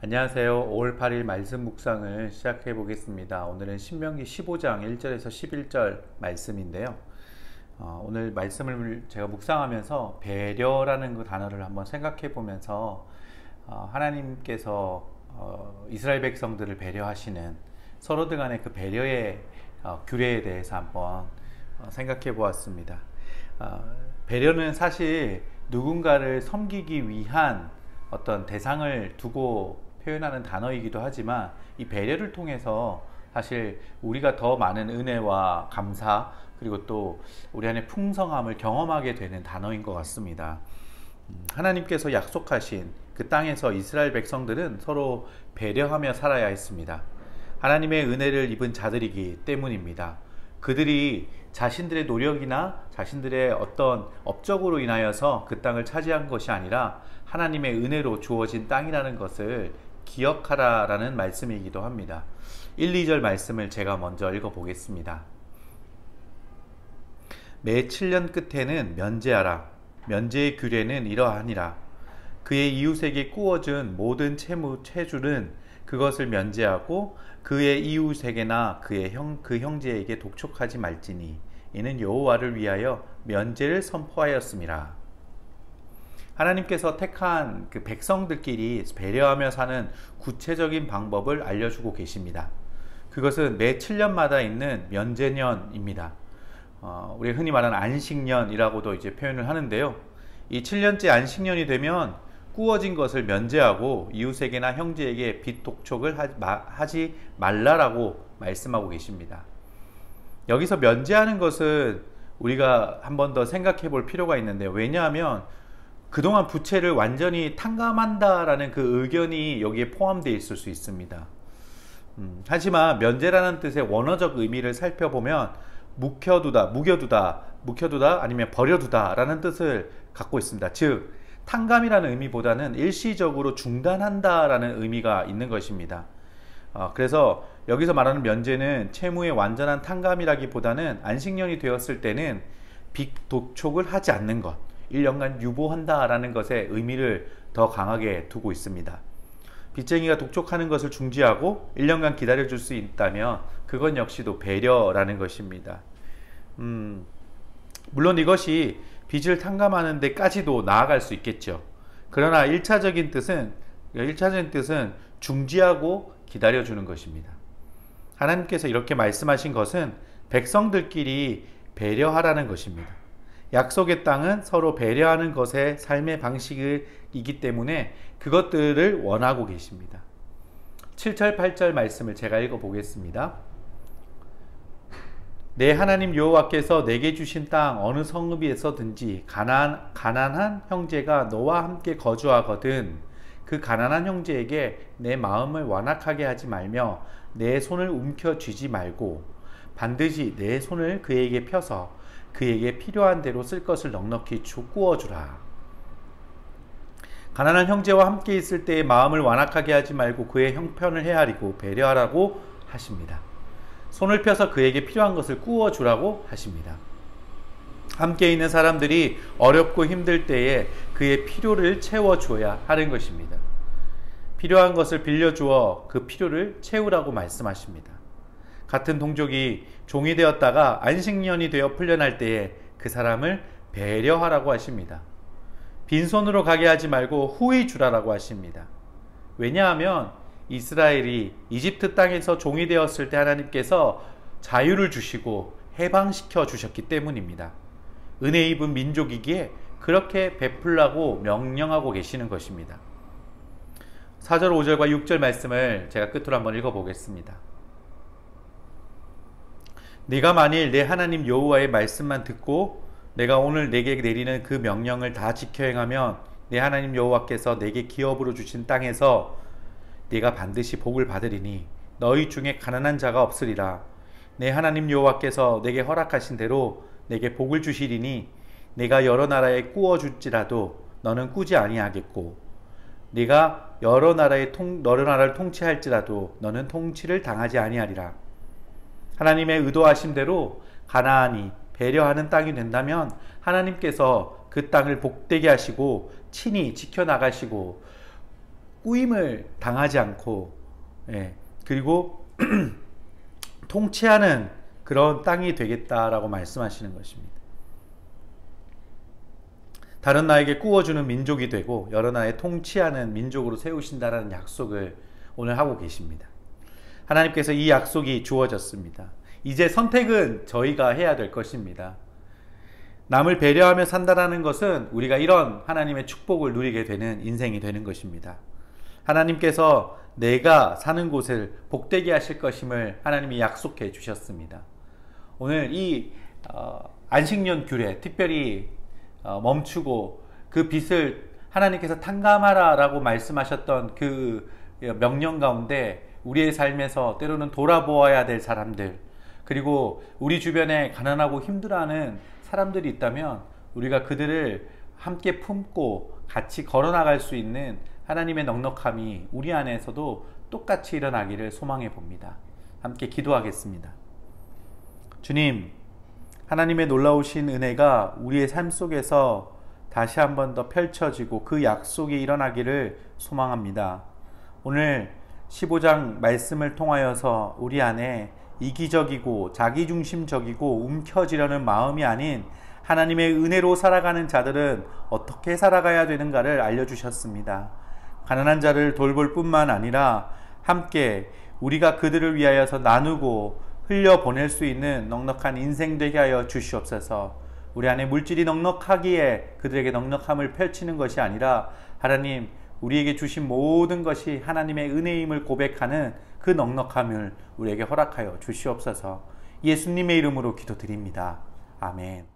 안녕하세요. 5월 8일 말씀 묵상을 시작해 보겠습니다. 오늘은 신명기 15장 1절에서 11절 말씀인데요. 오늘 말씀을 제가 묵상하면서 배려라는 그 단어를 한번 생각해 보면서 하나님께서 이스라엘 백성들을 배려하시는 서로들 간의 그 배려의 규례에 대해서 한번 생각해 보았습니다. 배려는 사실 누군가를 섬기기 위한 어떤 대상을 두고 표현하는 단어이기도 하지만, 이 배려를 통해서 사실 우리가 더 많은 은혜와 감사, 그리고 또 우리 안에 풍성함을 경험하게 되는 단어인 것 같습니다. 하나님께서 약속하신 그 땅에서 이스라엘 백성들은 서로 배려하며 살아야 했습니다. 하나님의 은혜를 입은 자들이기 때문입니다. 그들이 자신들의 노력이나 자신들의 어떤 업적으로 인하여서 그 땅을 차지한 것이 아니라 하나님의 은혜로 주어진 땅이라는 것을 기억하라라는 말씀이기도 합니다. 1, 2절 말씀을 제가 먼저 읽어보겠습니다. 매 7년 끝에는 면제하라. 면제의 규례는 이러하니라. 그의 이웃에게 꾸어준 모든 채주는 그것을 면제하고 그의 이웃에게나 그 형제에게 독촉하지 말지니 이는 여호와를 위하여 면제를 선포하였음이라. 하나님께서 택한 그 백성들끼리 배려하며 사는 구체적인 방법을 알려주고 계십니다. 그것은 매 7년마다 있는 면제년입니다. 우리 흔히 말하는 안식년이라고도 이제 표현을 하는데요. 이 7년째 안식년이 되면 꾸어진 것을 면제하고 이웃에게나 형제에게 빚 독촉을 하지 말라라고 말씀하고 계십니다. 여기서 면제하는 것은 우리가 한 번 더 생각해 볼 필요가 있는데요. 왜냐하면 그동안 부채를 완전히 탕감한다라는 그 의견이 여기에 포함되어 있을 수 있습니다. 하지만 면제라는 뜻의 원어적 의미를 살펴보면 묵혀두다 아니면 버려두다 라는 뜻을 갖고 있습니다. 즉 탕감이라는 의미보다는 일시적으로 중단한다 라는 의미가 있는 것입니다. 그래서 여기서 말하는 면제는 채무의 완전한 탕감이라기보다는 안식년이 되었을 때는 빚 독촉을 하지 않는 것, 1년간 유보한다 라는 것에 의미를 더 강하게 두고 있습니다. 빚쟁이가 독촉하는 것을 중지하고 1년간 기다려줄 수 있다면 그건 역시도 배려라는 것입니다. 물론 이것이 빚을 탕감하는 데까지도 나아갈 수 있겠죠. 그러나 1차적인 뜻은 중지하고 기다려주는 것입니다. 하나님께서 이렇게 말씀하신 것은 백성들끼리 배려하라는 것입니다. 약속의 땅은 서로 배려하는 것의 삶의 방식이기 때문에 그것들을 원하고 계십니다. 7절 8절 말씀을 제가 읽어보겠습니다. 내 하나님 여호와께서 내게 주신 땅 어느 성읍에서든지 가난한 형제가 너와 함께 거주하거든 그 가난한 형제에게 내 마음을 완악하게 하지 말며 내 손을 움켜쥐지 말고 반드시 내 손을 그에게 펴서 그에게 필요한 대로 쓸 것을 넉넉히 꾸어주라. 가난한 형제와 함께 있을 때의 마음을 완악하게 하지 말고 그의 형편을 헤아리고 배려하라고 하십니다. 손을 펴서 그에게 필요한 것을 꾸어주라고 하십니다. 함께 있는 사람들이 어렵고 힘들 때에 그의 필요를 채워줘야 하는 것입니다. 필요한 것을 빌려주어 그 필요를 채우라고 말씀하십니다. 같은 동족이 종이 되었다가 안식년이 되어 풀려날 때에 그 사람을 배려하라고 하십니다. 빈손으로 가게 하지 말고 후히 주라라고 하십니다. 왜냐하면 이스라엘이 이집트 땅에서 종이 되었을 때 하나님께서 자유를 주시고 해방시켜 주셨기 때문입니다. 은혜 입은 민족이기에 그렇게 베풀라고 명령하고 계시는 것입니다. 4절 5절과 6절 말씀을 제가 끝으로 한번 읽어보겠습니다. 네가 만일 내 하나님 여호와의 말씀만 듣고 내가 오늘 내게 내리는 그 명령을 다 지켜 행하면 내 하나님 여호와께서 내게 기업으로 주신 땅에서 네가 반드시 복을 받으리니 너희 중에 가난한 자가 없으리라. 내 하나님 여호와께서 내게 허락하신 대로 내게 복을 주시리니 내가 여러 나라에 꾸어 줄지라도 너는 꾸지 아니하겠고 네가 여러 나라를 통치할지라도 너는 통치를 당하지 아니하리라. 하나님의 의도하신 대로 가나안이 배려하는 땅이 된다면 하나님께서 그 땅을 복되게 하시고 친히 지켜나가시고 꾸임을 당하지 않고, 예, 그리고 통치하는 그런 땅이 되겠다라고 말씀하시는 것입니다. 다른 나라에게 꾸어주는 민족이 되고 여러 나라에 통치하는 민족으로 세우신다라는 약속을 오늘 하고 계십니다. 하나님께서 이 약속이 주어졌습니다. 이제 선택은 저희가 해야 될 것입니다. 남을 배려하며 산다라는 것은 우리가 이런 하나님의 축복을 누리게 되는 인생이 되는 것입니다. 하나님께서 내가 사는 곳을 복되게 하실 것임을 하나님이 약속해 주셨습니다. 오늘 이 안식년 규례 특별히 멈추고 그 빚을 하나님께서 탕감하라 라고 말씀하셨던 그 명령 가운데 우리의 삶에서 때로는 돌아보아야 될 사람들, 그리고 우리 주변에 가난하고 힘들어하는 사람들이 있다면 우리가 그들을 함께 품고 같이 걸어나갈 수 있는 하나님의 넉넉함이 우리 안에서도 똑같이 일어나기를 소망해 봅니다. 함께 기도하겠습니다. 주님, 하나님의 놀라우신 은혜가 우리의 삶 속에서 다시 한 번 더 펼쳐지고 그 약속이 일어나기를 소망합니다. 오늘 15장 말씀을 통하여서 우리 안에 이기적이고 자기중심적이고 움켜쥐려는 마음이 아닌 하나님의 은혜로 살아가는 자들은 어떻게 살아가야 되는가를 알려주셨습니다. 가난한 자를 돌볼 뿐만 아니라 함께 우리가 그들을 위하여서 나누고 흘려보낼 수 있는 넉넉한 인생 되게 하여 주시옵소서. 우리 안에 물질이 넉넉하기에 그들에게 넉넉함을 펼치는 것이 아니라 하나님, 우리에게 주신 모든 것이 하나님의 은혜임을 고백하는 그 넉넉함을 우리에게 허락하여 주시옵소서. 예수님의 이름으로 기도드립니다. 아멘.